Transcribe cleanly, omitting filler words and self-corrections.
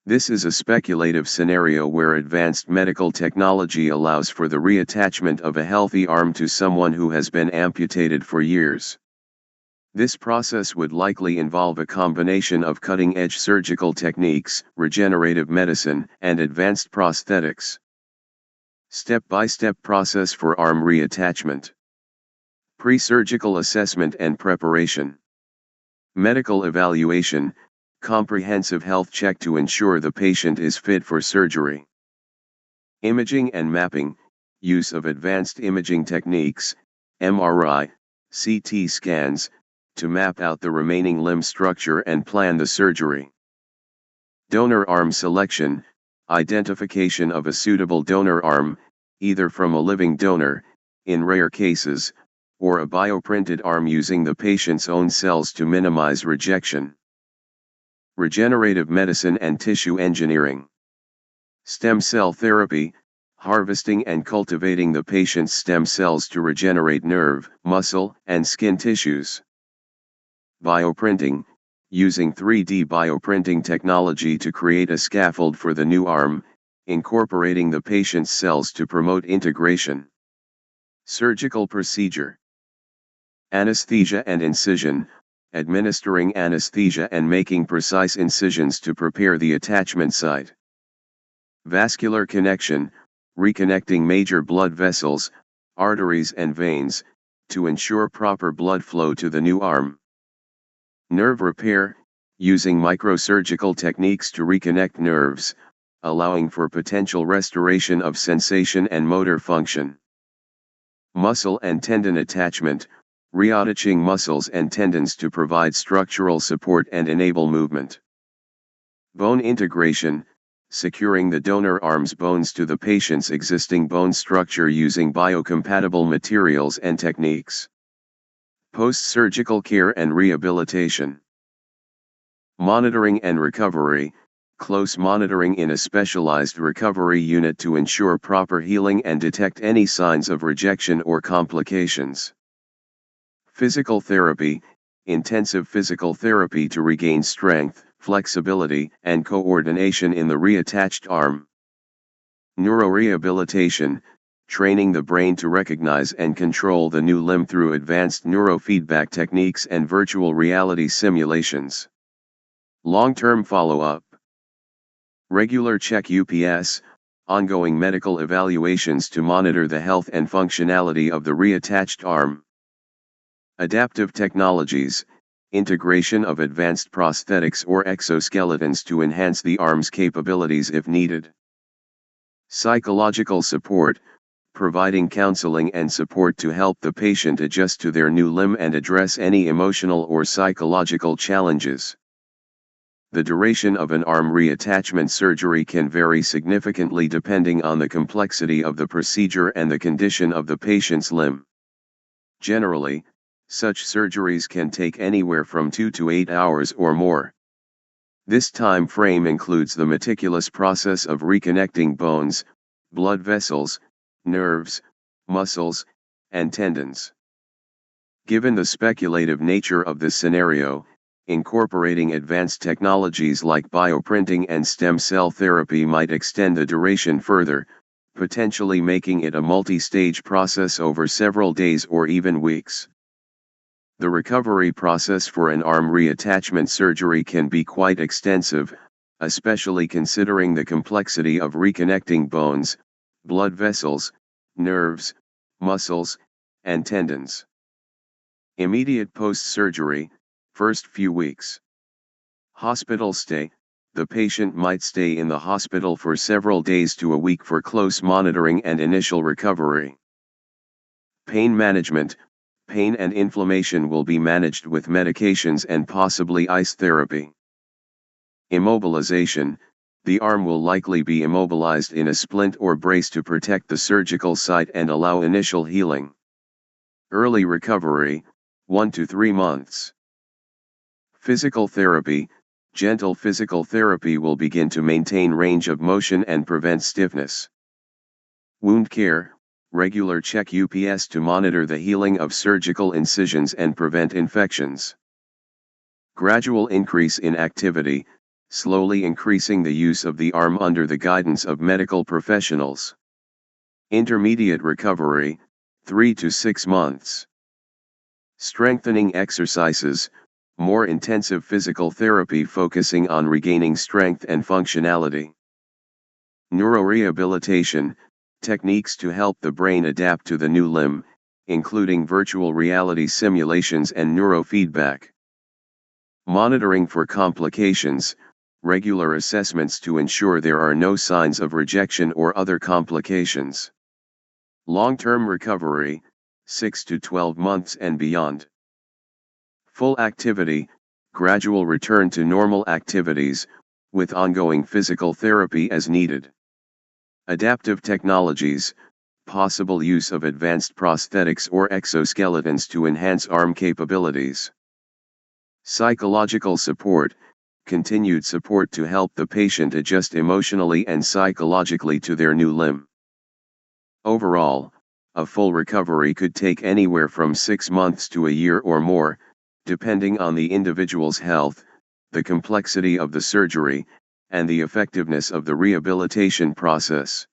This is a speculative scenario where advanced medical technology allows for the reattachment of a healthy arm to someone who has been amputated for years. This process would likely involve a combination of cutting-edge surgical techniques, regenerative medicine, and advanced prosthetics. Step-by-step process for arm reattachment. Pre-surgical assessment and preparation. Medical evaluation, comprehensive health check to ensure the patient is fit for surgery. Imaging and mapping, use of advanced imaging techniques, MRI, CT scans, to map out the remaining limb structure and plan the surgery. Donor arm selection, identification of a suitable donor arm, either from a living donor, in rare cases, or a bioprinted arm using the patient's own cells to minimize rejection. Regenerative medicine and tissue engineering. Stem cell therapy, harvesting and cultivating the patient's stem cells to regenerate nerve, muscle, and skin tissues. Bioprinting, using 3D bioprinting technology to create a scaffold for the new arm, incorporating the patient's cells to promote integration. Surgical procedure. Anesthesia and incision, administering anesthesia and making precise incisions to prepare the attachment site. Vascular connection, reconnecting major blood vessels, arteries and veins, to ensure proper blood flow to the new arm. Nerve repair, using microsurgical techniques to reconnect nerves, allowing for potential restoration of sensation and motor function. Muscle and tendon attachment, reattaching muscles and tendons to provide structural support and enable movement. Bone integration, securing the donor arm's bones to the patient's existing bone structure using biocompatible materials and techniques. Post-surgical care and rehabilitation. Monitoring and recovery, close monitoring in a specialized recovery unit to ensure proper healing and detect any signs of rejection or complications. Physical therapy, intensive physical therapy to regain strength, flexibility, and coordination in the reattached arm. Neurorehabilitation, training the brain to recognize and control the new limb through advanced neurofeedback techniques and virtual reality simulations. Long-term follow-up. Regular check UPS, ongoing medical evaluations to monitor the health and functionality of the reattached arm. Adaptive technologies, integration of advanced prosthetics or exoskeletons to enhance the arm's capabilities if needed. Psychological support, providing counseling and support to help the patient adjust to their new limb and address any emotional or psychological challenges. The duration of an arm reattachment surgery can vary significantly depending on the complexity of the procedure and the condition of the patient's limb. Generally, such surgeries can take anywhere from 2 to 8 hours or more. This time frame includes the meticulous process of reconnecting bones, blood vessels, nerves, muscles, and tendons. Given the speculative nature of this scenario, incorporating advanced technologies like bioprinting and stem cell therapy might extend the duration further, potentially making it a multi-stage process over several days or even weeks. The recovery process for an arm reattachment surgery can be quite extensive, especially considering the complexity of reconnecting bones, blood vessels, nerves, muscles, and tendons. Immediate post-surgery, first few weeks. Hospital stay, the patient might stay in the hospital for several days to a week for close monitoring and initial recovery. Pain management, pain and inflammation will be managed with medications and possibly ice therapy. Immobilization, the arm will likely be immobilized in a splint or brace to protect the surgical site and allow initial healing. Early recovery, 1 to 3 months. Physical therapy, gentle physical therapy will begin to maintain range of motion and prevent stiffness. Wound care, regular check UPS to monitor the healing of surgical incisions and prevent infections. Gradual increase in activity, slowly increasing the use of the arm under the guidance of medical professionals. Intermediate recovery, 3 to 6 months. Strengthening exercises, more intensive physical therapy focusing on regaining strength and functionality. Neurorehabilitation, techniques to help the brain adapt to the new limb, including virtual reality simulations and neurofeedback. Monitoring for complications, regular assessments to ensure there are no signs of rejection or other complications. Long-term recovery, 6 to 12 months and beyond. Full activity, gradual return to normal activities, with ongoing physical therapy as needed. Adaptive technologies, possible use of advanced prosthetics or exoskeletons to enhance arm capabilities. Psychological support, continued support to help the patient adjust emotionally and psychologically to their new limb. Overall, a full recovery could take anywhere from 6 months to a year or more, depending on the individual's health, the complexity of the surgery, and the effectiveness of the rehabilitation process.